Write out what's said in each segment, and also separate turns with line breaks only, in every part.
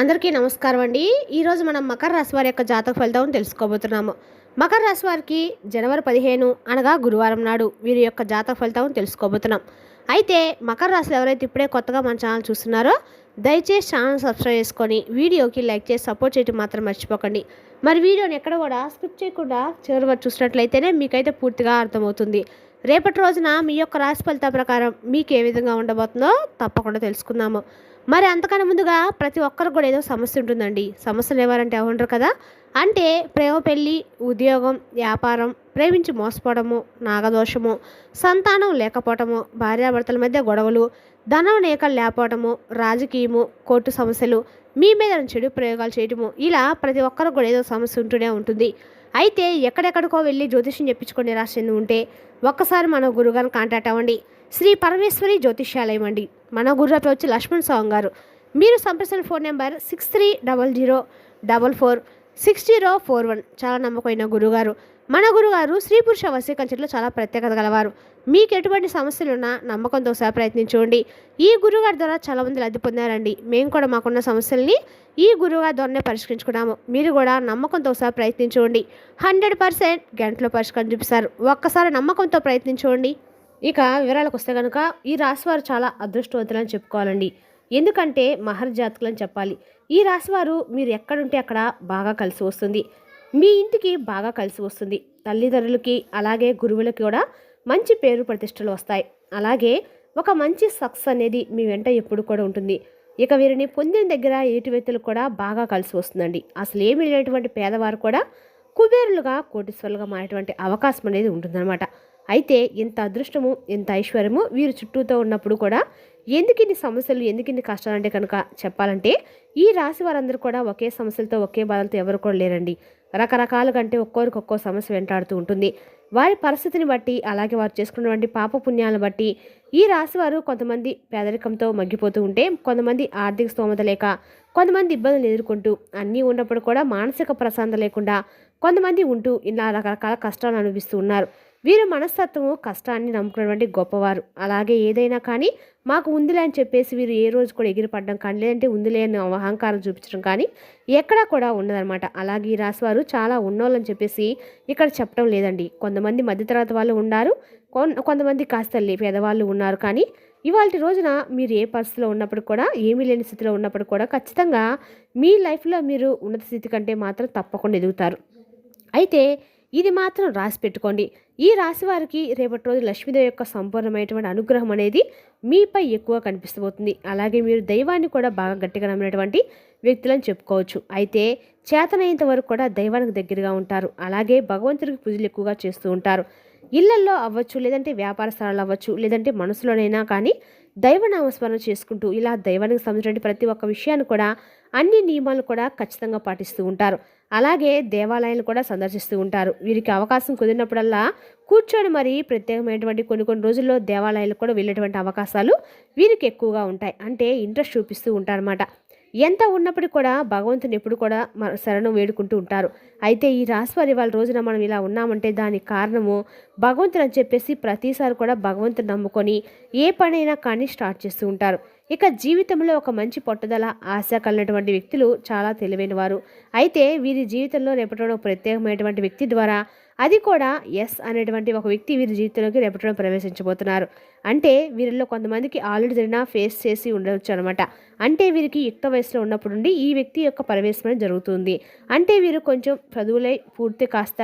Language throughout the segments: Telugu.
అందరికీ నమస్కారం అండి. ఈరోజు మనం మకర రాశి వారి యొక్క జాతక ఫలితం తెలుసుకోబోతున్నాము. మకర రాశి వారికి జనవరి 15 అనగా గురువారం నాడు వీరి యొక్క జాతక ఫలితం తెలుసుకోబోతున్నాం. అయితే మకర రాశిలో ఎవరైతే ఇప్పుడే కొత్తగా మన ఛానల్ చూస్తున్నారో దయచేసి ఛానల్ సబ్స్క్రైబ్ చేసుకొని వీడియోకి లైక్ చేసి సపోర్ట్ చేయడం మాత్రం మర్చిపోకండి. మరి వీడియోని ఎక్కడ కూడా స్కిప్ చేయకుండా చివరి వరకు చూసినట్లయితేనే మీకైతే పూర్తిగా అర్థమవుతుంది. రేపటి రోజున మీ యొక్క రాశి ఫలితాల ప్రకారం మీకు ఏ విధంగా ఉండబోతుందో తప్పకుండా తెలుసుకుందాము. మరి అంతకన్నా ముందుగా ప్రతి ఒక్కరికి కూడా ఏదో సమస్య ఉంటుందండి. సమస్యలు ఎవరంటే ఎవరు కదా, అంటే ప్రేమ, పెళ్ళి, ఉద్యోగం, వ్యాపారం, ప్రేమించి మోసపోవడము, నాగదోషము, సంతానం లేకపోవటము, భార్యాభర్తల మధ్య గొడవలు, ధనం నేకలు లేకపోవటము, రాజకీయము, కోర్టు సమస్యలు, మీ మీద చెడు ప్రయోగాలు చేయటము, ఇలా ప్రతి ఒక్కరికి కూడా ఏదో సమస్య ఉంటూనే ఉంటుంది. అయితే ఎక్కడెక్కడికో వెళ్ళి జ్యోతిష్యం చెప్పించుకునే రాశి ఉంటే ఒక్కసారి మన గురుగారిని కాంటాక్ట్ అవ్వండి. శ్రీ పరమేశ్వరి జ్యోతిష్యాలయం అండి. మన గురుగారు వచ్చి లక్ష్మణ్ స్వామి గారు. మీరు సంప్రదించిన ఫోన్ నెంబర్ 6300006041. చాలా నమ్మకమైన గురుగారు. మన గురుగారు స్త్రీ పురుష వశీకరణలో చాలా ప్రత్యేకత గలవారు. మీకు ఎటువంటి సమస్యలున్నా నమ్మకంతో ఒకసారి ప్రయత్నించండి. ఈ గురుగారి ద్వారా చాలామంది లబ్ధి పొందారండి. మేము కూడా మాకున్న సమస్యల్ని ఈ గురుగారి ద్వారానే పరిష్కరించుకున్నాము. మీరు కూడా నమ్మకంతో ఒకసారి ప్రయత్నించండి. 100% గంటలో పరిష్కారం చూపిస్తారు. ఒక్కసారి నమ్మకంతో ప్రయత్నించండి. ఇక వివరాలకు వస్తే కనుక ఈ రాశివారు చాలా అదృష్టవంతులని చెప్పుకోవాలండి. ఎందుకంటే మహర్జాతకులని చెప్పాలి. ఈ రాశివారు మీరు ఎక్కడుంటే అక్కడ బాగా కలిసి వస్తుంది. మీ ఇంటికి బాగా కలిసి వస్తుంది. తల్లిదండ్రులకి అలాగే గురువులకి కూడా మంచి పేరు ప్రతిష్టలు వస్తాయి. అలాగే ఒక మంచి సక్సెస్ అనేది మీ వెంట ఎప్పుడు కూడా ఉంటుంది. ఇక వీరిని పొందిన దగ్గర ఏటి వ్యక్తులకు కూడా బాగా కలిసి వస్తుందండి. అసలు ఏమీ లేనటువంటి పేదవారు కూడా కుబేరులుగా, కోటీశ్వరులుగా మారేటువంటి అవకాశం అనేది ఉంటుందన్నమాట. అయితే ఇంత అదృష్టము, ఇంత ఐశ్వర్యము వీరు చుట్టూతో ఉన్నప్పుడు కూడా ఎందుకు ఇన్ని సమస్యలు, ఎందుకు ఇన్ని కష్టాలు అంటే కనుక చెప్పాలంటే ఈ రాశి వారందరూ కూడా ఒకే సమస్యలతో, ఒకే బాధలతో ఎవరు కూడా లేరండి. రకరకాలుగా అంటే ఒక్కొరికి ఒక్కో సమస్య వెంటాడుతూ ఉంటుంది. వారి పరిస్థితిని బట్టి, అలాగే వారు చేసుకున్నటువంటి పాపపుణ్యాలను బట్టి ఈ రాశి వారు కొంతమంది పేదరికంతో మగ్గిపోతూ ఉంటే, కొంతమంది ఆర్థిక స్తోమత లేక, కొంతమంది ఇబ్బందులు ఎదుర్కొంటూ, అన్నీ ఉన్నప్పుడు కూడా మానసిక ప్రశాంతత లేకుండా కొంతమంది ఉంటూ ఇలా రకరకాల కష్టాలు అనుభవిస్తూ ఉన్నారు. వీరు మనస్తత్వము, కష్టాన్ని నమ్ముకున్నటువంటి గొప్పవారు. అలాగే ఏదైనా కానీ మాకు ఉందిలే అని చెప్పేసి వీరు ఏ రోజు కూడా ఎగిరిపడడం కానీ, లేదంటే ఉందిలే అని అహంకారం చూపించడం కానీ ఎక్కడా కూడా ఉండదన్నమాట. అలాగే ఈ రాశివారు చాలా ఉన్నోళ్ళని చెప్పేసి ఇక్కడ చెప్పడం లేదండి. కొంతమంది మధ్యతరగతి వాళ్ళు ఉన్నారు, కొంతమంది కాస్త పేదవాళ్ళు ఉన్నారు. కానీ ఇవాళ రోజున మీరు ఏ పరిస్థితిలో ఉన్నప్పుడు కూడా, ఏమీ లేని స్థితిలో ఉన్నప్పుడు కూడా ఖచ్చితంగా మీ లైఫ్లో మీరు ఉన్నత స్థితి కంటే మాత్రం తప్పకుండా ఎదుగుతారు. అయితే ఇది మాత్రం రాసి పెట్టుకోండి. ఈ రాశి వారికి రేపటి రోజు లక్ష్మీదేవి యొక్క సంపూర్ణమైనటువంటి అనుగ్రహం అనేది మీపై ఎక్కువ కనిపిస్తబోతుంది. అలాగే మీరు దైవాన్ని కూడా బాగా గట్టిగా నమ్మినటువంటి వ్యక్తులని చెప్పుకోవచ్చు. అయితే చేతనైనంత వరకు కూడా దైవానికి దగ్గరగా ఉంటారు. అలాగే భగవంతుడికి పూజలు ఎక్కువగా చేస్తూ ఉంటారు. ఇళ్లల్లో అవ్వచ్చు, లేదంటే వ్యాపార స్థలాలు అవ్వచ్చు, లేదంటే మనసులోనైనా కానీ దైవనామస్మరణ చేసుకుంటూ ఇలా దైవానికి సంబంధించిన ప్రతి ఒక్క విషయాన్ని కూడా, అన్ని నియమాలు కూడా ఖచ్చితంగా పాటిస్తూ ఉంటారు. అలాగే దేవాలయాలు కూడా సందర్శిస్తూ ఉంటారు. వీరికి అవకాశం కుదిరినప్పుడల్లా కూర్చొని మరి ప్రత్యేకమైనటువంటి కొన్ని రోజుల్లో దేవాలయాలకు కూడా వెళ్ళేటువంటి అవకాశాలు వీరికి ఎక్కువగా ఉంటాయి. అంటే ఇంట్రెస్ట్ చూపిస్తూ ఉంటారన్నమాట. ఎంత ఉన్నప్పటికీ కూడా భగవంతుని ఎప్పుడు కూడా శరణం వేడుకుంటూ ఉంటారు. అయితే ఈ రాశి వారి వాళ్ళ రోజున మనం ఇలా ఉన్నామంటే దానికి కారణము భగవంతుడు అని చెప్పేసి ప్రతిసారి కూడా భగవంతుని నమ్ముకొని ఏ పనైనా కానీ స్టార్ట్ చేస్తూ ఉంటారు. ఇక జీవితంలో ఒక మంచి పట్టుదల, ఆశ కలిగినటువంటి వ్యక్తులు చాలా తెలివైన వారు. అయితే వీరి జీవితంలో రేపటి ప్రత్యేకమైనటువంటి వ్యక్తి ద్వారా, అది కూడా ఎస్ అనేటువంటి ఒక వ్యక్తి వీరి జీవితంలోకి రేపటి ప్రవేశించబోతున్నారు. అంటే వీరిలో కొంతమందికి ఆల్రెడీ జరిగిన ఫేస్ చేసి ఉండవచ్చు అనమాట. అంటే వీరికి యుక్త వయసులో ఉన్నప్పుడు నుండి ఈ వ్యక్తి యొక్క ప్రవేశం జరుగుతుంది. అంటే వీరు కొంచెం చదువులై పూర్తి కాస్త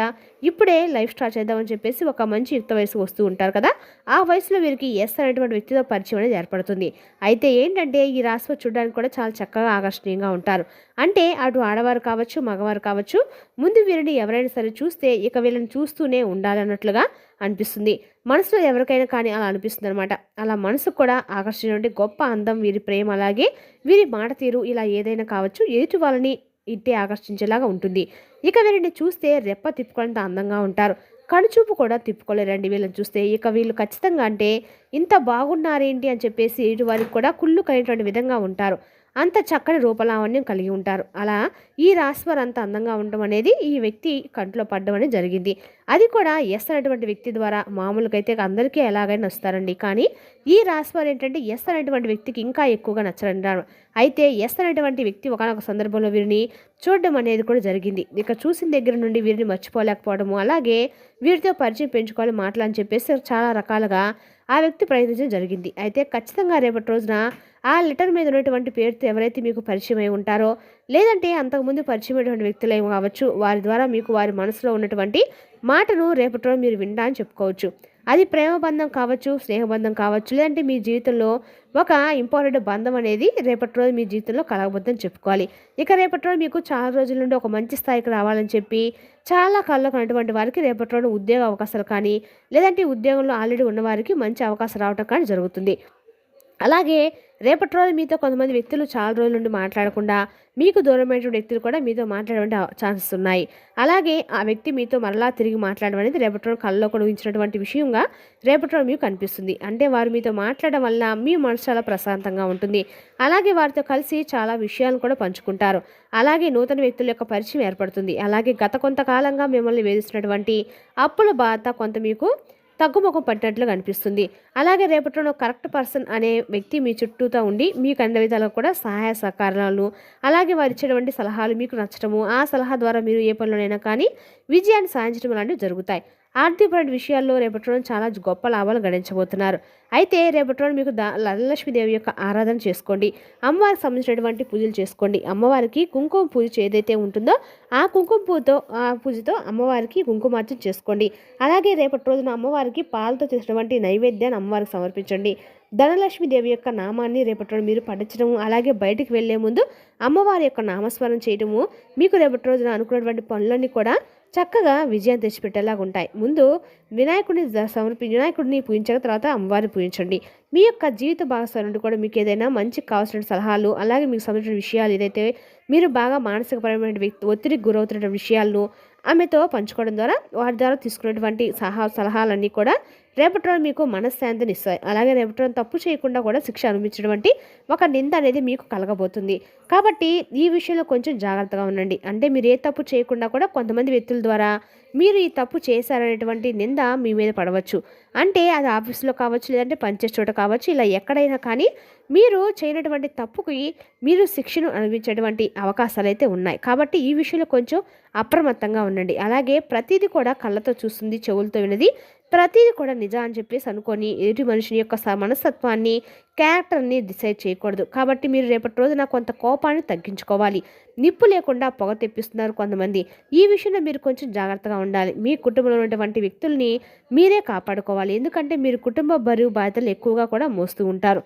ఇప్పుడే లైఫ్ స్టార్ట్ చేద్దామని చెప్పేసి ఒక మంచి యుక్త వయసు వస్తూ ఉంటారు కదా, ఆ వయసులో వీరికి ఎస్ అనేటువంటి వ్యక్తితో పరిచయం అనేది ఏర్పడుతుంది. అయితే ఏంటంటే ఈ రాశిలో చూడడానికి కూడా చాలా చక్కగా ఆకర్షణీయంగా ఉంటారు. అంటే అటు ఆడవారు కావచ్చు, మగవారు కావచ్చు, ముందు వీరిని ఎవరైనా సరే చూస్తే ఇక వీళ్ళని చూస్తూనే ఉండాలన్నట్లుగా అనిపిస్తుంది. మనసులో ఎవరికైనా కానీ అలా అనిపిస్తుంది అనమాట. అలా మనసుకు కూడా ఆకర్షించే గొప్ప అందం వీరి ప్రేమ, అలాగే వీరి మాట తీరు, ఇలా ఏదైనా కావచ్చు ఎదుటి వాళ్ళని ఇట్టే ఆకర్షించేలాగా ఉంటుంది. ఇక వీరిని చూస్తే రెప్ప తిప్పుకోనంత అందంగా ఉంటారు. కనుచూపు కూడా తిప్పుకోలేరండి వీళ్ళని చూస్తే. ఇక వీళ్ళు ఖచ్చితంగా అంటే ఇంత బాగున్నారేంటి అని చెప్పేసి ఎదుటి వారికి కూడా కుళ్ళు కలిగినటువంటి విధంగా ఉంటారు. అంత చక్కని రూపలావణ్యం కలిగి ఉంటారు. అలా ఈ రాశి వారు అంత అందంగా ఉండడం అనేది ఈ వ్యక్తి కంట్లో పడడం అనేది జరిగింది. అది కూడా ఎస్ అనేటువంటి వ్యక్తి ద్వారా. మామూలుగా అయితే అందరికీ ఎలాగైనా వస్తారండి, కానీ ఈ రాశి వారు ఏంటంటే ఎస్ అనేటువంటి వ్యక్తికి ఇంకా ఎక్కువగా నచ్చరంటారు. అయితే ఎస్ అనేటువంటి వ్యక్తి ఒకనొక సందర్భంలో వీరిని చూడడం అనేది కూడా జరిగింది. ఇక చూసిన దగ్గర నుండి వీరిని మర్చిపోలేకపోవడము, అలాగే వీరితో పరిచయం పెంచుకోవాలి మాటలు అని చెప్పేసి చాలా రకాలుగా ఆ వ్యక్తి ప్రయత్నించడం జరిగింది. అయితే ఖచ్చితంగా రేపటి రోజున ఆ లెటర్ మీద ఉన్నటువంటి పేరుతో ఎవరైతే మీకు పరిచయం అయి ఉంటారో, లేదంటే అంతకుముందు పరిచయమైనటువంటి వ్యక్తులు ఏమి కావచ్చు, వారి ద్వారా మీకు వారి మనసులో ఉన్నటువంటి మాటను రేపటి రోజు మీరు వింటా అని చెప్పుకోవచ్చు. అది ప్రేమ బంధం కావచ్చు, స్నేహబంధం కావచ్చు, లేదంటే మీ జీవితంలో ఒక ఇంపార్టెంట్ బంధం అనేది రేపటి రోజు మీ జీవితంలో కలగబోద్దని చెప్పుకోవాలి. ఇక రేపటి రోజు మీకు చాలా రోజుల నుండి ఒక మంచి స్థాయికి రావాలని చెప్పి చాలా కళ్ళకు ఉన్నటువంటి వారికి రేపటి రోజు ఉద్యోగ అవకాశాలు కానీ, లేదంటే ఉద్యోగంలో ఆల్రెడీ ఉన్నవారికి మంచి అవకాశం రావటం కానీ జరుగుతుంది. అలాగే రేపటి రోజు మీతో కొంతమంది వ్యక్తులు చాలా రోజుల నుండి మాట్లాడకుండా మీకు దూరమైనటువంటి వ్యక్తులు కూడా మీతో మాట్లాడే ఛాన్సెస్ ఉన్నాయి. అలాగే ఆ వ్యక్తి మీతో మరలా తిరిగి మాట్లాడడం అనేది రేపటి రోజు కళ్ళలో కూడా ఊహించినటువంటి విషయంగా రేపటి రోజు మీకు కనిపిస్తుంది. అంటే వారు మీతో మాట్లాడడం వల్ల మీ మనసు చాలా ప్రశాంతంగా ఉంటుంది. అలాగే వారితో కలిసి చాలా విషయాలను కూడా పంచుకుంటారు. అలాగే నూతన వ్యక్తుల యొక్క పరిచయం ఏర్పడుతుంది. అలాగే గత కొంతకాలంగా మిమ్మల్ని వేధిస్తున్నటువంటి అప్పుల బాధ కొంత మీకు తగ్గుముఖం పట్టినట్లు కనిపిస్తుంది. అలాగే రేపటిలో కరెక్ట్ పర్సన్ అనే వ్యక్తి మీ చుట్టూతో ఉండి మీకు అన్ని విధాలుగా కూడా సహాయ సహకారాలు, అలాగే వారు ఇచ్చేటువంటి సలహాలు మీకు నచ్చడము, ఆ సలహా ద్వారా మీరు ఏ పనిలోనైనా కానీ విజయాన్ని సాధించడం లాంటివి జరుగుతాయి. ఆర్థికపరమైన విషయాల్లో రేపటి రోజు చాలా గొప్ప లాభాలు గడించబోతున్నారు. అయితే రేపటి రోజు మీకు లక్ష్మీదేవి యొక్క ఆరాధన చేసుకోండి. అమ్మవారికి సంబంధించినటువంటి పూజలు చేసుకోండి. అమ్మవారికి కుంకుమ పూజ ఏదైతే ఉంటుందో ఆ కుంకుమ పూజతో అమ్మవారికి కుంకుమార్చన చేసుకోండి. అలాగే రేపటి రోజున అమ్మవారికి పాలతో చేసినటువంటి నైవేద్యాన్ని అమ్మవారికి సమర్పించండి. ధనలక్ష్మీదేవి యొక్క నామాన్ని రేపటి రోజు మీరు పఠించడము, అలాగే బయటికి వెళ్లే ముందు అమ్మవారి యొక్క నామస్మరణ చేయడము మీకు రేపటి రోజున అనుకున్నటువంటి పనులన్నీ కూడా చక్కగా విజయం తెచ్చిపెట్టేలాగా ఉంటాయి. ముందు వినాయకుడిని పూజించిన తర్వాత అమ్మవారిని పూజించండి. మీ యొక్క జీవిత భాగస్వామి నుండి కూడా మీకు ఏదైనా మంచి కావాల్సిన సలహాలు, అలాగే మీకు సంబంధించిన విషయాలు ఏదైతే మీరు బాగా మానసికపరమైన ఒత్తిడికి గురవుతున్న విషయాలను ఆమెతో పంచుకోవడం ద్వారా వారి ద్వారా తీసుకున్నటువంటి సలహాలన్నీ కూడా రేపటి రోజు మీకు మనశ్శాంతిని ఇస్తాయి. అలాగే రేపటి రోజు తప్పు చేయకుండా కూడా శిక్ష అనుభవించినటువంటి ఒక నింద అనేది మీకు కలగబోతుంది. కాబట్టి ఈ విషయంలో కొంచెం జాగ్రత్తగా ఉండండి. అంటే మీరు ఏ తప్పు చేయకుండా కూడా కొంతమంది వ్యక్తుల ద్వారా మీరు ఈ తప్పు చేశారనేటువంటి నింద మీ మీద పడవచ్చు. అంటే అది ఆఫీసులో కావచ్చు, లేదంటే పనిచేసే చోట కావచ్చు, ఇలా ఎక్కడైనా కానీ మీరు చేయనటువంటి తప్పుకి మీరు శిక్షను అనుభవించేటువంటి అవకాశాలు అయితే ఉన్నాయి. కాబట్టి ఈ విషయంలో కొంచెం అప్రమత్తంగా ఉండండి. అలాగే ప్రతిదీ కూడా కళ్ళతో చూస్తుంది, చెవులతో వినది, ప్రతిదీ కూడా నిజం అని చెప్పేసి అనుకొని ఎదుటి మనిషిని యొక్క మనస్తత్వాన్ని, క్యారెక్టర్ని డిసైడ్ చేయకూడదు. కాబట్టి మీరు రేపటి రోజున కొంత కోపాన్ని తగ్గించుకోవాలి. నిప్పు లేకుండా పొగ తెప్పిస్తున్నారు కొంతమంది. ఈ విషయంలో మీరు కొంచెం జాగ్రత్తగా ఉండాలి. మీ కుటుంబంలో ఉన్నటువంటి వ్యక్తుల్ని మీరే కాపాడుకోవాలి. ఎందుకంటే మీరు కుటుంబ బరువు బాధ్యతలు ఎక్కువగా కూడా మోస్తూ ఉంటారు.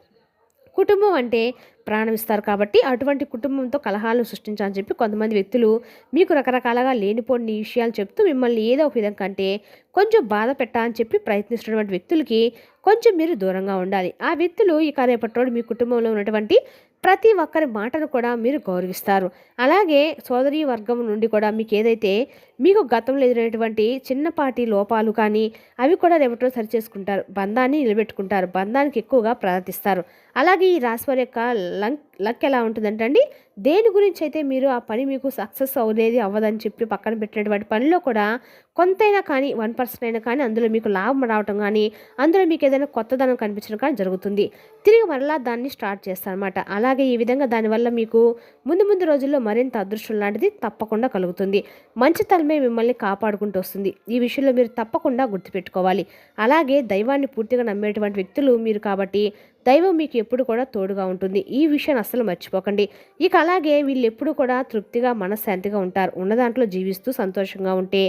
కుటుంబం అంటే ప్రాణం ఇస్తారు. కాబట్టి అటువంటి కుటుంబంతో కలహాలను సృష్టించాలని చెప్పి కొంతమంది వ్యక్తులు మీకు రకరకాలుగా లేనిపోని విషయాలు చెప్తూ మిమ్మల్ని ఏదో ఒక విధంగా కంటే కొంచెం బాధ పెట్టాలని చెప్పి ప్రయత్నిస్తున్నటువంటి వ్యక్తులకి కొంచెం మీరు దూరంగా ఉండాలి. ఆ వ్యక్తులు ఇక రేపటి రోజు మీ కుటుంబంలో ఉన్నటువంటి ప్రతి ఒక్కరి మాటను కూడా మీరు గౌరవిస్తారు. అలాగే సోదరీ వర్గం నుండి కూడా మీకు ఏదైతే మీకు గతంలో ఎదురైనటువంటి చిన్నపాటి లోపాలు కానీ అవి కూడా రేపటి రోజు సరిచేసుకుంటారు. బంధాన్ని నిలబెట్టుకుంటారు. బంధానికి ఎక్కువగా ప్రార్థిస్తారు. అలాగే ఈ రాశి వారి యొక్క లక్ ఎలా ఉంటుందంటే అండి, దేని గురించి అయితే మీరు ఆ పని మీకు సక్సెస్ అవ్వలేదు అవ్వదని చెప్పి పక్కన పెట్టినటువంటి పనిలో కూడా కొంతైనా కానీ 1% అయినా కానీ అందులో మీకు లాభం రావటం కానీ, అందులో మీకు ఏదైనా కొత్తదనం కనిపించడం కానీ జరుగుతుంది. తిరిగి మరలా దాన్ని స్టార్ట్ చేస్తారనమాట. అలాగే ఈ విధంగా దానివల్ల మీకు ముందు రోజుల్లో మరింత అదృష్టం లాంటిది తప్పకుండా కలుగుతుంది. మంచితనమే మిమ్మల్ని కాపాడుకుంటూ వస్తుంది. ఈ విషయంలో మీరు తప్పకుండా గుర్తుపెట్టుకోవాలి. అలాగే దైవాన్ని పూర్తిగా నమ్మేటువంటి వ్యక్తులు మీరు కాబట్టి దైవం మీకు ఎప్పుడు కూడా తోడుగా ఉంటుంది. ఈ విషయాన్ని అస్సలు మర్చిపోకండి. ఇక అలాగే వీళ్ళు ఎప్పుడు కూడా తృప్తిగా మనశ్శాంతిగా ఉంటారు. ఉన్న దాంట్లో జీవిస్తూ సంతోషంగా ఉంటే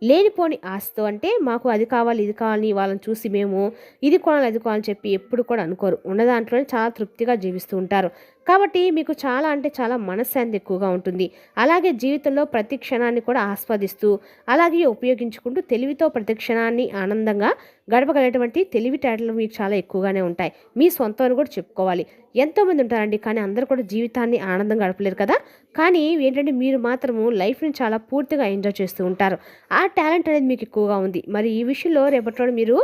లేనిపోని ఆశతో, అంటే మాకు అది కావాలి ఇది కావాలని వాళ్ళని చూసి మేము ఇది కొనాలి అది కొనాలని చెప్పి ఎప్పుడు కూడా అనుకోరు. ఉన్న దాంట్లోనే చాలా తృప్తిగా జీవిస్తూ ఉంటారు. కాబట్టి మీకు చాలా అంటే చాలా మనశ్శాంతి ఎక్కువగా ఉంటుంది. అలాగే జీవితంలో ప్రతి క్షణాన్ని కూడా ఆస్వాదిస్తూ అలాగే ఉపయోగించుకుంటూ తెలివితో ప్రతి క్షణాన్ని ఆనందంగా గడపగలిగేటువంటి తెలివితేటలు మీకు చాలా ఎక్కువగానే ఉంటాయి. మీ సొంతం అని కూడా చెప్పుకోవాలి. ఎంతోమంది ఉంటారండి, కానీ అందరూ కూడా జీవితాన్ని ఆనందంగా గడపలేరు కదా. కానీ ఏంటంటే మీరు మాత్రము లైఫ్ని చాలా పూర్తిగా ఎంజాయ్ చేస్తూ ఉంటారు. ఆ టాలెంట్ అనేది మీకు ఎక్కువగా ఉంది. మరి ఈ విషయంలో రేపటి మీరు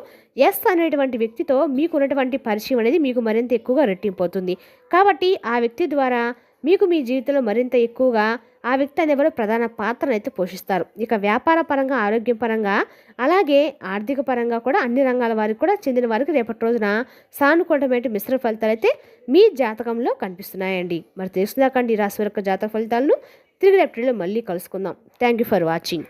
ఎస్ అనేటువంటి వ్యక్తితో మీకు ఉన్నటువంటి పరిచయం అనేది మీకు మరింత ఎక్కువగా రెట్టింపోతుంది. కాబట్టి ఆ వ్యక్తి ద్వారా మీకు మీ జీవితంలో మరింత ఎక్కువగా ఆ వ్యక్తి అనేవారు ప్రధాన పాత్రనైతే పోషిస్తారు. ఇక వ్యాపార పరంగా, ఆరోగ్యపరంగా, అలాగే ఆర్థిక పరంగా కూడా అన్ని రంగాల వారికి కూడా చెందిన వారికి రేపటి రోజున సానుకూలమైన మిశ్రమ ఫలితాలు అయితే మీ జాతకంలో కనిపిస్తున్నాయండి. మరి తెలుసుకుందాకండి ఈ రాశి వారి యొక్క జాతక ఫలితాలను. తిరిగి రేపటిలో మళ్ళీ కలుసుకుందాం. Thank you for watching.